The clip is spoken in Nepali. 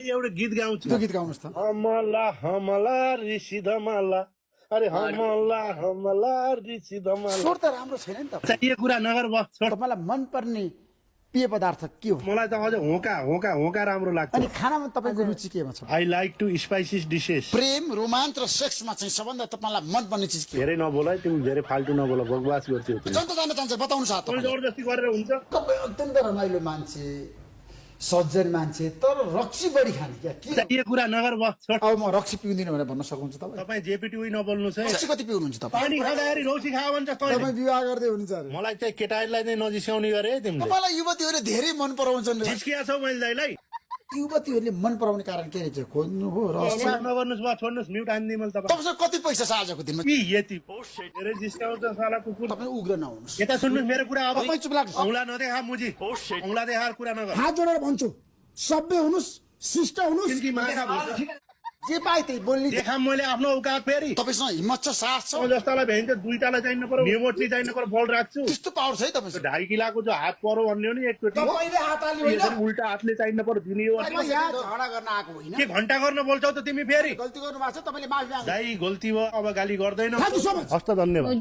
एउटा गीत गाउँछु त्यो गीत गाउनुहोस् त। हमला हमला ऋषि धमला अरे हमला हमला ऋषि धमला स्वर त राम्रो छैन नि त। यो कुरा नगर बस छोड तपाईँलाई मनपर्ने पेय पदार्थ के हो? मलाई त अझ होका होका होका राम्रो लाग्छ अनि खानामा तपाईँको रुचि केमा छ? I like to spices dishes प्रेम रोमान्च र सेक्समा चाहिँ सबभन्दा तपाईँलाई मनपर्ने चिज के हो? धेरै नबोल है तिमी धेरै फाल्टु नबोल बकवास गर्छौ तिमी जनता जान्न चाहन्छ बताउनु छ तिमी जबरजस्ती गरेर हुन्छ तपाईँ अत्यन्त रमाइलो मान्छे, सज्जन मान्छे, तर रक्सी बढी खाने क्या के? यो कुरा नगर बस छोड अब म रक्सी पिउँदिनँ भनेर भन्न सक्नुहुन्छ तपाईँ? तपाईँ जेपिटी उही नबोल्नुहोस् है रक्सी कति पिउनुहुन्छ तपाईँ? पानी खाँदाखेरि रौसी खायो भने चाहिँ तपाईँ विवाह गर्दै हुनुहुन्छ अरे। मलाई चाहिँ केटाहरूलाई चाहिँ नजिस्याउने गरे है तिमीले तपाईँलाई युवतीहरूले धेरै मन पराउँछन् रे। झिस्किया छौ मैले दाइलाई युवतीहरूले मन पराउने कारण के रहेछ खोज्नुभयो? रहस्य नगर्नुहोस् बा छोड्नुहोस् म्युट हान्दिएँ मैले तपाईँ तपाईँसँग कति पैसा छ आजको दिनमा? यति धेरै जिस्काउँछ साला कुकुर तपाईँ उग्र नहुनुहोस्। यता सुन्नुहोस् मेरो कुरा अब तपाईँ चुप लाग्नुहोस्। औँला नदेखा मुजी औँला देखाएर कुरा नगर हात जोडेर भन्छु, सभ्य हुनुहोस्, शिष्ट हुनुहोस्, किनकि माछा भन्छ जे पाए त्यही बोल्ने। देखाम मैले आफ्नो औकात फेरि तपाईँसँग हिम्मत छ, साहस छ, म जस्तालाई भ्याइन्छ दुईटालाई चाहिनु पर्यो मेमोटली चाहिनु पर्यो बल राख्छु त्यस्तो पावर छ है तपाईँसँग। 2.5 किलोको जो हात परो भन्ने हो नि एकचोटि तपाईँले हात हाल्नु होइन। यसरी उल्टा हातले चाहिनु पर्यो दिने हो म यहाँ झगडा गर्न आएको होइन। के घन्टा गर्न बोल्छौ त तिमी फेरि गल्ती गर्नु भएको छ, तपाईँले माफी माग्नु। दाइ गल्ती भयो अब गाली गर्दैन Thank you so much. हस्त धन्यवाद